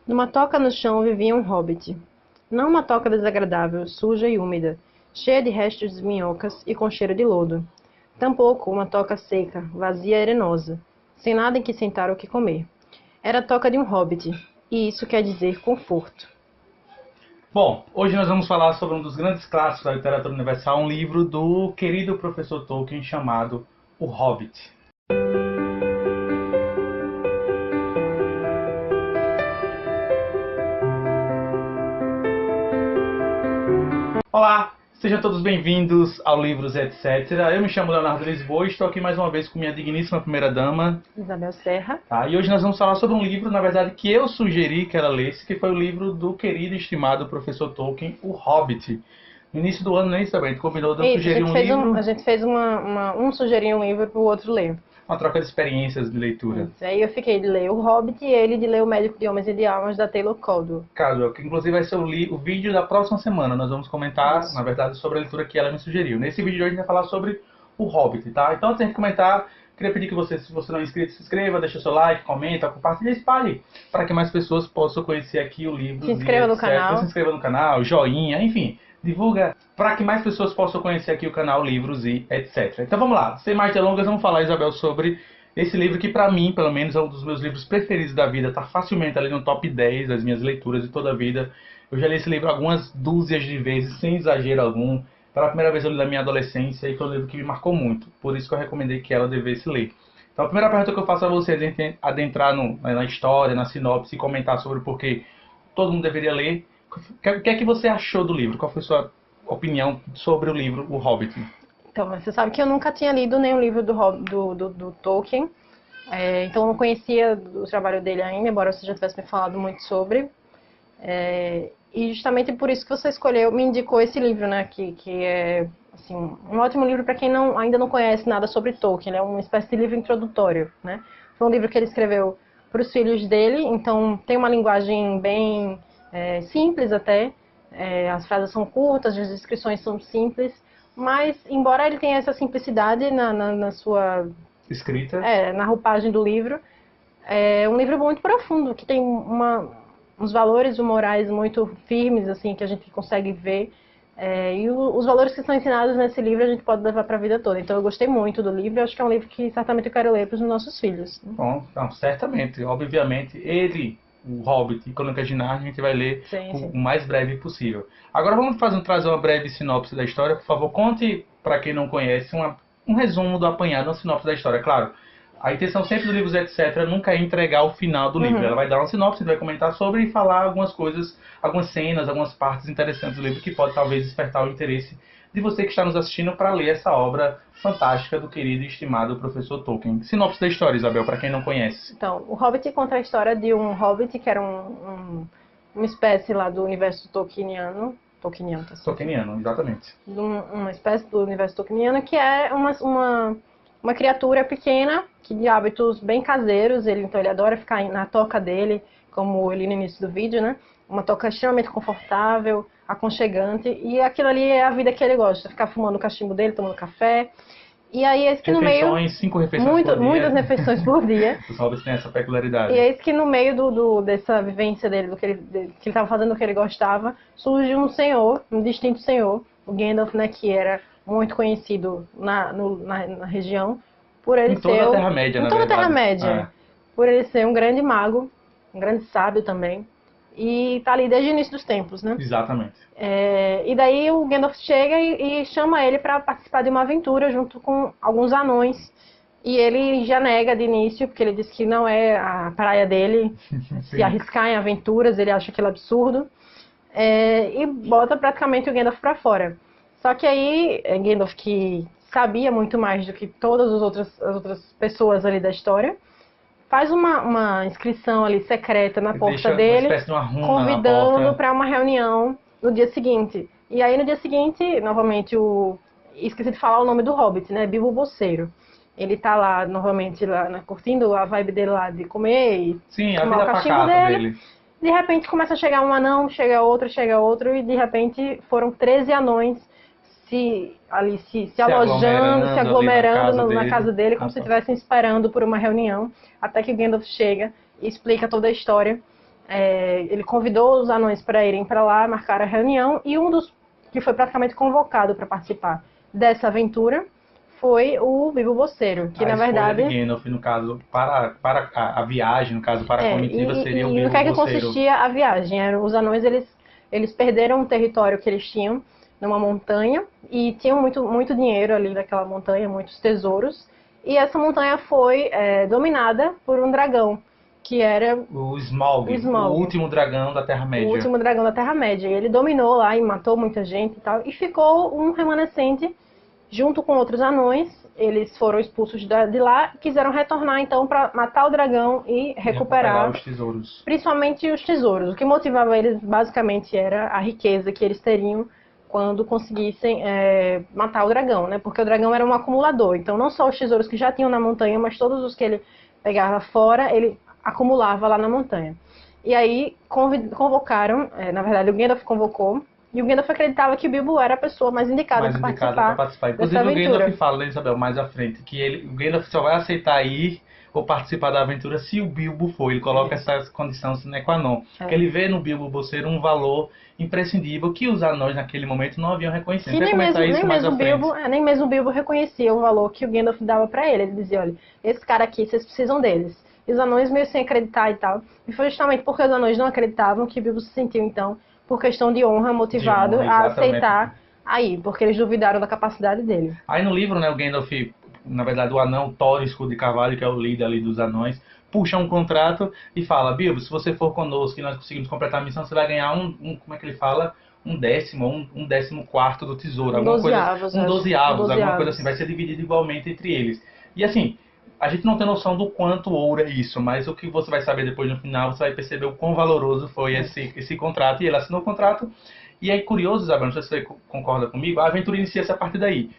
Numa toca no chão vivia um hobbit. Não uma toca desagradável, suja e úmida, cheia de restos de minhocas e com cheiro de lodo. Tampouco uma toca seca, vazia e arenosa, sem nada em que sentar ou que comer. Era a toca de um hobbit, e isso quer dizer conforto. Bom, hoje nós vamos falar sobre um dos grandes clássicos da literatura universal, um livro do querido professor Tolkien chamado O Hobbit. Olá, sejam todos bem-vindos ao Livros Etc. Eu me chamo Leonardo Lisboa e estou aqui mais uma vez com minha digníssima primeira-dama, Isabel Serra. E hoje nós vamos falar sobre um livro, na verdade, que eu sugeri que ela lesse, que foi o livro do querido e estimado professor Tolkien, O Hobbit. No início do ano, né, Isabel? A gente combinou de eu sugerir um livro, A gente fez um sugerir um livro para o outro ler. uma troca de experiências de leitura. Isso. Aí eu fiquei de ler O Hobbit e ele de ler O Médico de Homens e de Almas, da Taylor Caldwell. Casual, que inclusive vai ser o vídeo da próxima semana. Nós vamos comentar, Isso. na verdade, sobre a leitura que ela me sugeriu. Nesse vídeo de hoje a gente vai falar sobre O Hobbit, tá? Então, antes de comentar, queria pedir que você, se você não é inscrito, se inscreva, deixa seu like, comenta, compartilha e espalhe, para que mais pessoas possam conhecer aqui o livro. Se inscreva no canal. Se inscreva no canal, joinha, enfim, divulga para que mais pessoas possam conhecer aqui o canal Livros e etc. Então vamos lá, sem mais delongas, vamos falar, Isabel, sobre esse livro que para mim, pelo menos, é um dos meus livros preferidos da vida, está facilmente ali no top 10 das minhas leituras de toda a vida. Eu já li esse livro algumas dúzias de vezes, sem exagero algum. Pela primeira vez eu li na minha adolescência e foi um livro que me marcou muito. Por isso que eu recomendei que ela devesse ler. Então a primeira pergunta que eu faço a você é adentrar na história, na sinopse e comentar sobre por que todo mundo deveria ler. O que é que você achou do livro? Qual foi a sua opinião sobre o livro O Hobbit? Então, você sabe que eu nunca tinha lido nenhum livro do Tolkien. Então eu não conhecia o trabalho dele ainda, embora você já tivesse me falado muito sobre. E justamente por isso que você escolheu, me indicou esse livro, né? Que é assim, um ótimo livro para quem ainda não conhece nada sobre Tolkien. Ele é uma espécie de livro introdutório, né? Foi um livro que ele escreveu para os filhos dele, então tem uma linguagem bem simples até. As frases são curtas, as descrições são simples, mas embora ele tenha essa simplicidade na sua Escrita. na roupagem do livro, é um livro muito profundo, que tem uns valores morais muito firmes, assim, que a gente consegue ver. E os valores que são ensinados nesse livro a gente pode levar para a vida toda. Então eu gostei muito do livro e acho que é um livro que certamente eu quero ler para os nossos filhos. Bom, não, certamente, obviamente, o Hobbit e Crônicas de Nárnia, a gente vai ler Sim. o mais breve possível. Agora vamos trazer uma breve sinopse da história. Por favor, conte, para quem não conhece, um resumo do apanhado, uma sinopse da história. Claro, a intenção sempre do Livros Etc. nunca é entregar o final do livro. Ela vai dar uma sinopse, vai comentar sobre e falar algumas coisas, algumas cenas, algumas partes interessantes do livro que pode talvez despertar o interesse de você que está nos assistindo para ler essa obra fantástica do querido e estimado professor Tolkien. Sinopse da história, Isabel, para quem não conhece. Então, o Hobbit conta a história de um Hobbit que era uma espécie lá do universo Tolkieniano. Tolkieniano, tá certo? Tolkieniano, exatamente. Uma espécie do universo Tolkieniano que é uma criatura pequena, que de hábitos bem caseiros. Então ele adora ficar na toca dele, como eu li no início do vídeo, né? Uma toca extremamente confortável, aconchegante, e aquilo ali é a vida que ele gosta, ficar fumando o cachimbo dele, tomando café. E aí é isso que no meio... 5 refeições por dia. Muitas refeições por dia. Os hobbits têm essa peculiaridade. E é isso que no meio dessa vivência dele, que ele estava fazendo o que ele gostava, surge um senhor, um distinto senhor, o Gandalf, né, que era muito conhecido na região, por ele em toda a Terra-média, na verdade. Em toda a Terra-média. Por ele ser um grande mago, um grande sábio também, e tá ali desde o início dos tempos, né? Exatamente. E daí o Gandalf chega e chama ele para participar de uma aventura junto com alguns anões. E ele já nega de início, porque ele diz que não é a praia dele se arriscar em aventuras, ele acha aquilo absurdo. E bota praticamente o Gandalf para fora. Só que aí, Gandalf, que sabia muito mais do que todas as outras pessoas ali da história, faz uma inscrição ali secreta na porta dele, convidando para uma reunião no dia seguinte. E aí no dia seguinte, novamente, esqueci de falar o nome do Hobbit, né? Bilbo Bolseiro. Ele tá lá, novamente, curtindo a vibe dele lá de comer e tomar o cachimbo dele. De repente começa a chegar um anão, chega outro, e de repente foram 13 anões se alojando, se aglomerando na casa dele, como se estivessem esperando por uma reunião, até que Gandalf chega e explica toda a história. ele convidou os anões para irem para lá, marcar a reunião, e um dos que foi praticamente convocado para participar dessa aventura foi o Bilbo Bolseiro, que na verdade... A escolha de Gandalf, no caso, para a viagem, no caso, para a comitiva, seria o Bilbo E no que é que Bolseiro. consistia a viagem? Os anões, eles perderam o território que eles tinham numa montanha, e tinham muito dinheiro ali naquela montanha, muitos tesouros, e essa montanha foi dominada por um dragão, que era O Smaug, o último dragão da Terra-média. O último dragão da Terra-média. Ele dominou lá e matou muita gente e tal, e ficou um remanescente junto com outros anões. Eles foram expulsos de lá, quiseram retornar então para matar o dragão e recuperar os tesouros. Principalmente os tesouros. O que motivava eles basicamente era a riqueza que eles teriam quando conseguissem matar o dragão, né? Porque o dragão era um acumulador. Então não só os tesouros que já tinham na montanha, mas todos os que ele pegava fora, ele acumulava lá na montanha. E aí convocaram, na verdade o Gandalf convocou, e o Gandalf acreditava que o Bilbo era a pessoa mais indicada para participar. Inclusive o Gandalf fala, né, Isabel, mais à frente, que o Gandalf só vai aceitar ir ou participar da aventura se o Bilbo for. Ele coloca essa condição sine qua non. Porque ele vê no Bilbo Bolseiro um valor imprescindível que os anões naquele momento não haviam reconhecido. Nem mesmo o Bilbo reconhecia o valor que o Gandalf dava para ele. Ele dizia, olha, esse cara aqui, vocês precisam deles. E os anões meio sem acreditar e tal. E foi justamente porque os anões não acreditavam que Bilbo se sentiu, então, por questão de honra, motivado a aceitar aí, porque eles duvidaram da capacidade dele. Aí no livro, né, o Gandalf, na verdade o anão Thor Escudo de Carvalho, que é o líder ali dos anões, puxa um contrato e fala, Bilbo, se você for conosco e nós conseguimos completar a missão, você vai ganhar como é que ele fala? Um 14º do tesouro. Alguma coisa, um dozeavos, alguma coisa assim, vai ser dividido igualmente entre eles. E assim, a gente não tem noção do quanto ouro é isso, mas o que você vai saber depois no final, você vai perceber o quão valoroso foi esse contrato. E ele assinou o contrato. E é curioso, Isabel, não sei se você concorda comigo, a aventura inicia-se a partir daí.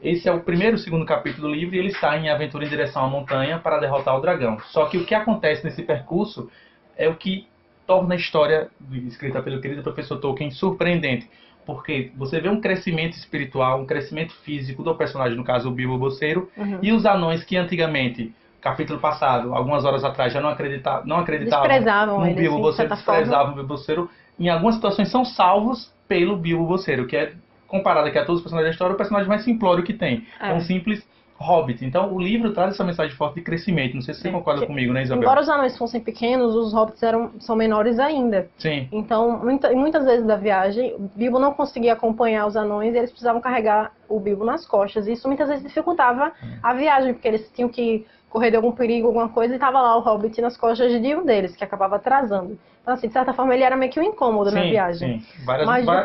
Esse é o primeiro e segundo capítulo do livro e ele está em aventura em direção à montanha para derrotar o dragão. Só que o que acontece nesse percurso é o que torna a história escrita pelo querido professor Tolkien surpreendente. Porque você vê um crescimento espiritual, um crescimento físico do personagem, no caso o Bilbo Bolseiro, e os anões que antigamente, capítulo passado, algumas horas atrás, já não acreditavam no Bilbo Bolseiro, desprezavam o Bilbo Bolseiro, em algumas situações são salvos pelo Bilbo Bolseiro, que é, comparado aqui a todos os personagens da história, o personagem mais simplório que tem. É um simples hobbit. Então o livro traz essa mensagem forte de crescimento. Não sei se você concorda comigo, né, Isabel? Embora os anões fossem pequenos, os hobbits são menores ainda. Sim. Então, muitas vezes da viagem, o Bilbo não conseguia acompanhar os anões e eles precisavam carregar o Bilbo nas costas. E isso muitas vezes dificultava a viagem, porque eles tinham que correr de algum perigo, alguma coisa, e estava lá o hobbit nas costas de um deles, que acabava atrasando. Então, assim, de certa forma, ele era meio que um incômodo na viagem. Sim.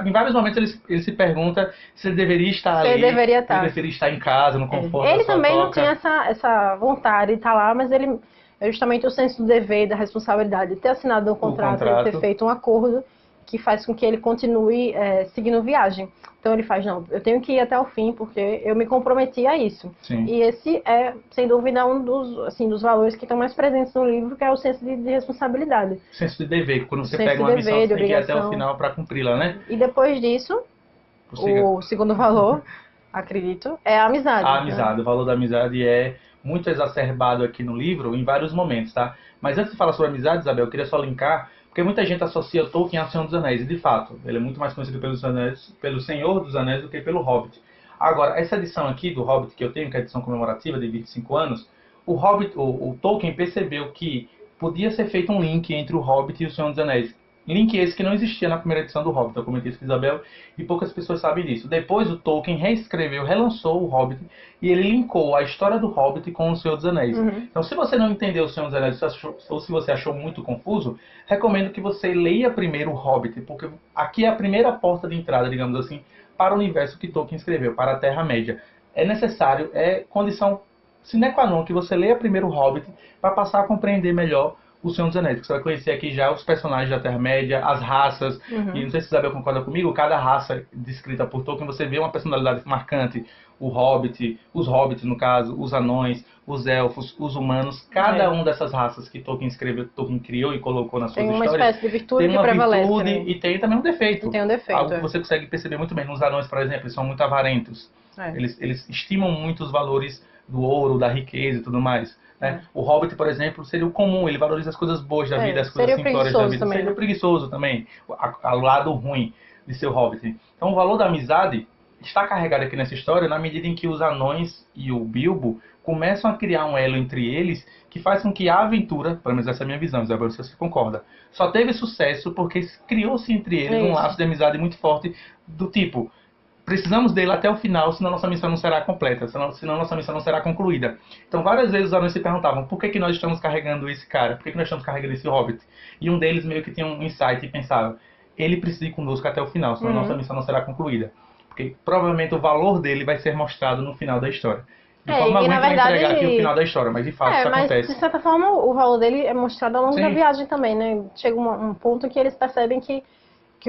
Em vários momentos ele se pergunta se ele deveria estar ali, se ele deveria estar em casa, no conforto Ele da sua também toca. não tinha essa vontade de estar lá, mas ele é justamente o senso do dever e da responsabilidade de ter assinado um contrato, de ter feito um acordo que faz com que ele continue seguindo viagem. Então ele faz, não, eu tenho que ir até o fim, porque eu me comprometi a isso. Sim. E esse é, sem dúvida, um dos valores que estão mais presentes no livro, que é o senso de responsabilidade. O senso de dever, quando você pega uma missão, você tem que ir até o final para cumpri-la, né? E depois disso, o segundo valor, acredito, é a amizade. A amizade, o valor da amizade é muito exacerbado aqui no livro, em vários momentos, tá? Mas antes de falar sobre amizade, Isabel, eu queria só linkar, porque muita gente associa Tolkien a Senhor dos Anéis, e de fato, ele é muito mais conhecido pelo Senhor dos Anéis do que pelo Hobbit. Agora, essa edição aqui do Hobbit que eu tenho, que é a edição comemorativa de 25 anos, o Tolkien percebeu que podia ser feito um link entre o Hobbit e o Senhor dos Anéis. Link esse que não existia na primeira edição do Hobbit, eu comentei isso com a Isabel, e poucas pessoas sabem disso. Depois o Tolkien reescreveu, relançou o Hobbit, e ele linkou a história do Hobbit com o Senhor dos Anéis. Então, se você não entendeu o Senhor dos Anéis, ou se você achou muito confuso, recomendo que você leia primeiro o Hobbit, porque aqui é a primeira porta de entrada, digamos assim, para o universo que Tolkien escreveu, para a Terra-média. É necessário, é condição sine qua non que você leia primeiro o Hobbit, para passar a compreender melhor o Senhor dos Anéis, porque você vai conhecer aqui já os personagens da Terra-média, as raças, e não sei se Isabel concorda comigo, cada raça descrita por Tolkien, você vê uma personalidade marcante, o Hobbit, os Hobbits no caso, os anões, os elfos, os humanos, cada um dessas raças que Tolkien escreveu, Tolkien criou e colocou nas suas histórias, tem uma espécie de virtude que prevalece, virtude e tem também um defeito. Tem um defeito. Algo que você consegue perceber muito bem. Nos anões, por exemplo, eles são muito avarentos. Eles estimam muito os valores do ouro, da riqueza e tudo mais. Né? O Hobbit, por exemplo, seria o comum, ele valoriza as coisas boas da vida, as coisas simplórias da vida. Também, seria o preguiçoso também, o lado ruim de ser o Hobbit. Então o valor da amizade está carregado aqui nessa história na medida em que os anões e o Bilbo começam a criar um elo entre eles que faz com que a aventura, pelo menos essa é a minha visão, Isabel, se você concorda, só teve sucesso porque criou-se entre eles um laço de amizade muito forte do tipo, precisamos dele até o final, senão nossa missão não será completa, senão nossa missão não será concluída. Então várias vezes os anões se perguntavam, por que nós estamos carregando esse cara? Por que nós estamos carregando esse Hobbit? E um deles meio que tinha um insight e pensava, ele precisa ir conosco até o final, senão nossa missão não será concluída. Porque provavelmente o valor dele vai ser mostrado no final da história. De forma alguma vai entregar aqui o final da história, mas de fato isso acontece. Mas de certa forma o valor dele é mostrado ao longo da viagem também, né? Chega um ponto que eles percebem que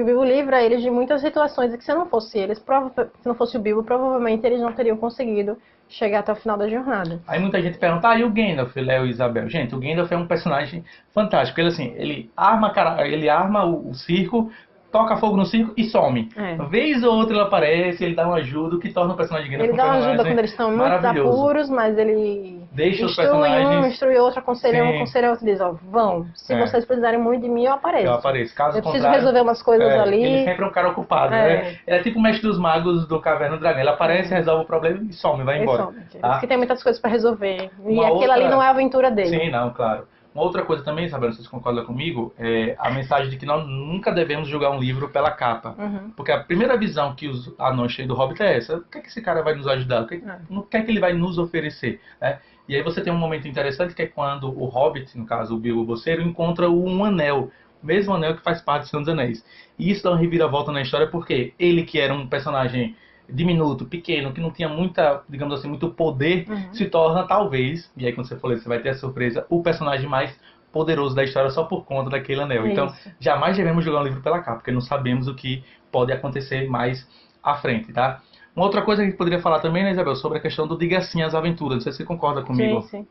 o Bilbo livra eles de muitas situações e que se não fosse eles, se não fosse o Bilbo, provavelmente eles não teriam conseguido chegar até o final da jornada. Aí muita gente pergunta, e o Gandalf, Léo e Isabel? Gente, o Gandalf é um personagem fantástico. Ele assim, ele arma o circo, toca fogo no circo e some. Vez ou outra ele aparece, ele dá uma ajuda, o que torna o personagem Gandalf um personagem. Ele dá uma ajuda quando eles estão muito apuros, mas ele deixa os personagens... instrui outro, aconselha outro, diz, vão, se vocês precisarem muito de mim, eu apareço. Eu apareço, caso eu preciso resolver umas coisas ali. Ele sempre é um cara ocupado, né? É tipo o mestre dos magos do Caverna do Dragão, ele aparece, resolve o problema e some, vai embora. Tá? Porque tem muitas coisas para resolver, e aquilo ali não é a aventura dele. Sim, não, claro. Uma outra coisa também, Isabel, vocês concordam comigo, é a mensagem de que nós nunca devemos julgar um livro pela capa. Porque a primeira visão que os anões têm do Hobbit é essa. O que é que esse cara vai nos ajudar? O que é que ele vai nos oferecer? Né? E aí você tem um momento interessante que é quando o Hobbit, no caso o Bilbo Bolseiro, encontra um anel. O mesmo anel que faz parte do Senhor dos Anéis. E isso dá uma reviravolta na história porque ele, que era um personagem diminuto, pequeno, que não tinha muita, digamos assim, muito poder, se torna talvez, e aí quando você for ler, você vai ter a surpresa, o personagem mais poderoso da história só por conta daquele anel. Então, jamais devemos jogar um livro pela capa, porque não sabemos o que pode acontecer mais à frente, tá? Uma outra coisa que a gente poderia falar também, né, Isabel, sobre a questão do diga sim às aventuras. Não sei se você concorda comigo. Sim.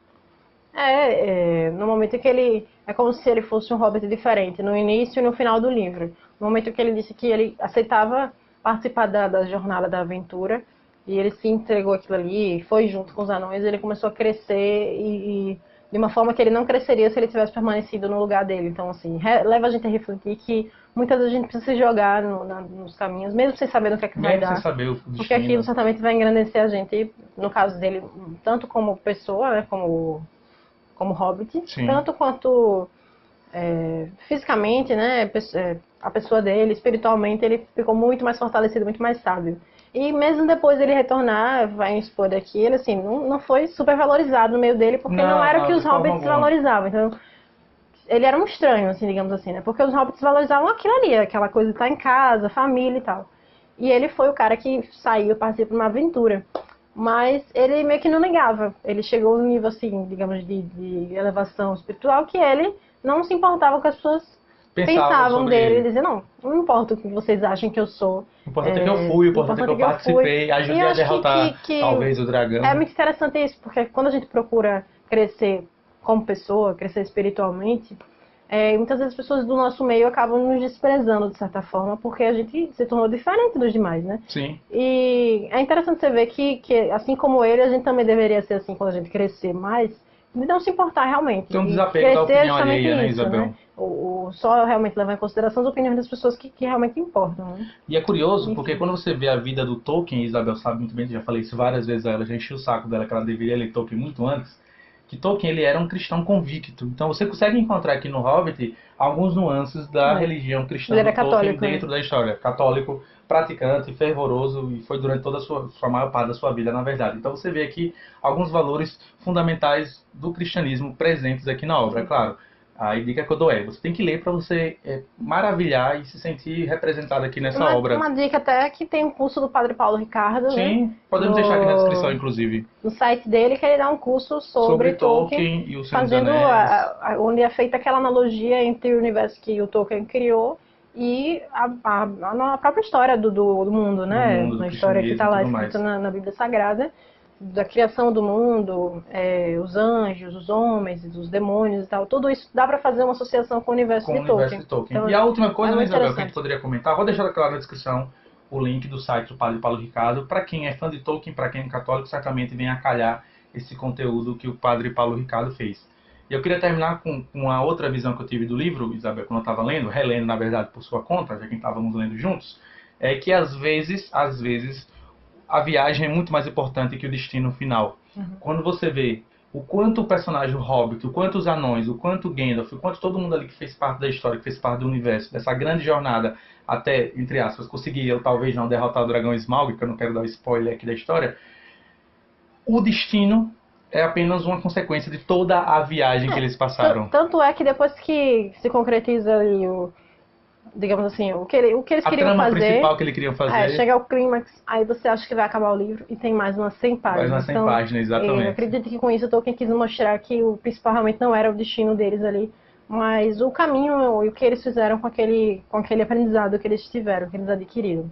No momento que ele... É como se ele fosse um hobbit diferente, no início e no final do livro. No momento que ele disse que ele aceitava participar da jornada da aventura, e ele se entregou aquilo ali, foi junto com os anões, ele começou a crescer e de uma forma que ele não cresceria se ele tivesse permanecido no lugar dele. Então, assim, leva a gente a refletir que muitas vezes a gente precisa se jogar nos caminhos, mesmo sem saber no que é que vai dar. Porque aquilo certamente vai engrandecer a gente, no caso dele, tanto como pessoa, né, como hobbit, tanto quanto fisicamente, né, a pessoa dele, espiritualmente, ele ficou muito mais fortalecido, muito mais sábio. E mesmo depois ele retornar, vai expor aqui, ele assim, não foi super valorizado no meio dele, porque não era o que os hobbits valorizavam. Então, ele era um estranho, assim, digamos assim, né? Porque os hobbits valorizavam aquilo ali, aquela coisa de estar em casa, família e tal. E ele foi o cara que saiu, participou de uma aventura. Mas ele meio que não ligava. Ele chegou num nível, assim, digamos, de elevação espiritual, que ele não se importava com as pessoas pensavam dele. Ele dizia, não importa o que vocês achem que eu sou. O importante é que eu fui, o importante é que eu participei, ajudei a derrotar talvez o dragão. É muito interessante isso, porque quando a gente procura crescer como pessoa, crescer espiritualmente, muitas vezes as pessoas do nosso meio acabam nos desprezando de certa forma, porque a gente se tornou diferente dos demais, né? Sim. E é interessante você ver que assim como ele, a gente também deveria ser assim quando a gente crescer mais, de não se importar realmente. Tem um desapego da opinião alheia, né, Isabel? Né? Só realmente levar em consideração as opiniões das pessoas que realmente importam. Né? E é curioso, porque quando você vê a vida do Tolkien, Isabel sabe muito bem, já falei isso várias vezes a ela, já enchi o saco dela que ela deveria ler Tolkien muito antes, que Tolkien ele era um cristão convicto. Então você consegue encontrar aqui no Hobbit alguns nuances da religião cristã do Tolkien dentro da história. Católico, praticante, fervoroso, e foi durante toda a sua maior parte da sua vida, na verdade. Então você vê aqui alguns valores fundamentais do cristianismo presentes aqui na obra, claro. A dica que eu dou você tem que ler para você maravilhar e se sentir representado aqui nessa obra. Uma dica até que tem um curso do Padre Paulo Ricardo. Sim, né? Podemos deixar aqui na descrição, inclusive. No site dele, que ele dá um curso sobre Tolkien e o Senhor dos Anéis. Onde é feita aquela analogia entre o universo que o Tolkien criou e a própria história do mundo, né? Uma história que está lá escrita na Bíblia Sagrada. Da criação do mundo, os anjos, os homens, os demônios e tal, tudo isso dá para fazer uma associação com o universo de Tolkien. Então, e a última coisa, né, Isabel, que a gente poderia comentar, vou deixar claro na descrição o link do site do Padre Paulo Ricardo. Para quem é fã de Tolkien, para quem é católico, certamente vem a calhar esse conteúdo que o padre Paulo Ricardo fez. E eu queria terminar com uma outra visão que eu tive do livro, Isabel, quando eu estava lendo, relendo, na verdade, por sua conta, já que estávamos lendo juntos, é que às vezes, a viagem é muito mais importante que o destino final. Quando você vê o quanto o personagem Hobbit, o quanto os anões, o quanto Gandalf, o quanto todo mundo ali que fez parte da história, que fez parte do universo, dessa grande jornada até, entre aspas, conseguir, eu talvez não derrotar o dragão Smaug, que eu não quero dar spoiler aqui da história, o destino é apenas uma consequência de toda a viagem que eles passaram. Tanto é que depois que se concretiza ali digamos assim, o que eles queriam fazer. A trama principal que eles queriam fazer. Chega ao clímax, aí você acha que vai acabar o livro e tem mais umas 100 páginas. Mais umas 100 páginas, exatamente. Eu acredito que com isso o Tolkien quis mostrar que o principal realmente não era o destino deles ali, mas o caminho e o que eles fizeram com aquele aprendizado que eles tiveram, que eles adquiriram.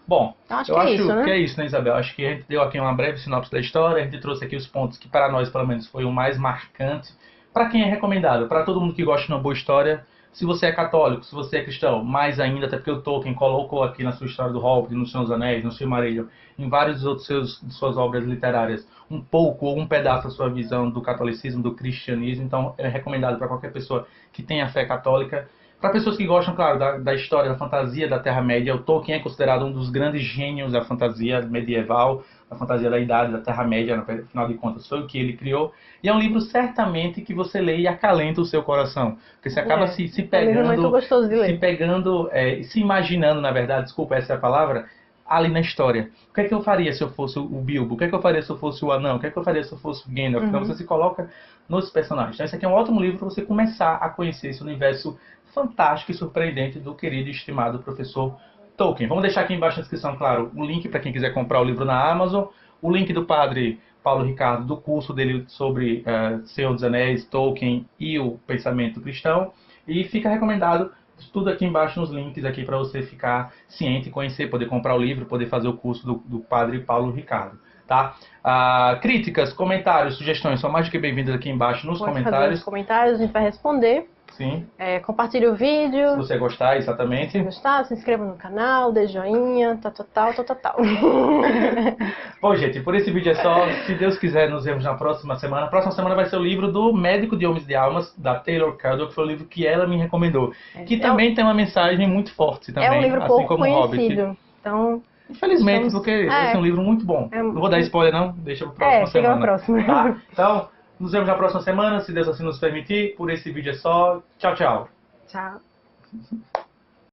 Bom, eu acho que é isso, né, Isabel? Acho que a gente deu aqui uma breve sinopse da história, a gente trouxe aqui os pontos que para nós, pelo menos, foi o mais marcante. Para quem é recomendado? Para todo mundo que gosta de uma boa história. Se você é católico, se você é cristão, mais ainda, até porque o Tolkien colocou aqui na sua história do Hobbit, no Senhor dos Anéis, no Silmarillion, em vários outros suas obras literárias, um pouco ou um pedaço da sua visão do catolicismo, do cristianismo. Então é recomendado para qualquer pessoa que tenha fé católica. Para pessoas que gostam, claro, da história, da fantasia da Terra-média, o Tolkien é considerado um dos grandes gênios da fantasia medieval, da fantasia da Idade, da Terra-média, no final de contas foi o que ele criou. E é um livro certamente que você lê e acalenta o seu coração. Porque você acaba se pegando, muito gostoso de ler. se pegando, se imaginando, na verdade, desculpa, essa é a palavra, ali na história. O que é que eu faria se eu fosse o Bilbo? O que é que eu faria se eu fosse o Anão? O que é que eu faria se eu fosse o Gandalf? Então você se coloca nos personagens. Então esse aqui é um ótimo livro para você começar a conhecer esse universo fantástico e surpreendente do querido e estimado professor Tolkien. Vamos deixar aqui embaixo na descrição, claro, o link para quem quiser comprar o livro na Amazon, o link do padre Paulo Ricardo, do curso dele sobre Senhor dos Anéis, Tolkien e o pensamento cristão. E fica recomendado tudo aqui embaixo nos links aqui para você ficar ciente, conhecer, poder comprar o livro, poder fazer o curso do padre Paulo Ricardo. Tá? Críticas, comentários, sugestões são mais do que bem-vindas aqui embaixo nos comentários. Fazer nos comentários, a gente vai responder. Sim. Compartilhe o vídeo. Se você gostar, exatamente. Se gostar, se inscreva no canal, dê joinha, tal. Bom, gente, por esse vídeo é só. Se Deus quiser, nos vemos na próxima semana. A próxima semana vai ser o livro do Médico de Homens de Almas, da Taylor Caldwell, que foi o livro que ela me recomendou. Que também tem uma mensagem muito forte também. É um livro assim pouco como conhecido. Hobbit. Então, infelizmente, porque esse é um livro muito bom. Não vou dar spoiler, não. Deixa para próxima semana. Fica a próxima. Tá? Então, nos vemos na próxima semana, se Deus assim nos permitir. Por esse vídeo é só. Tchau, tchau. Tchau.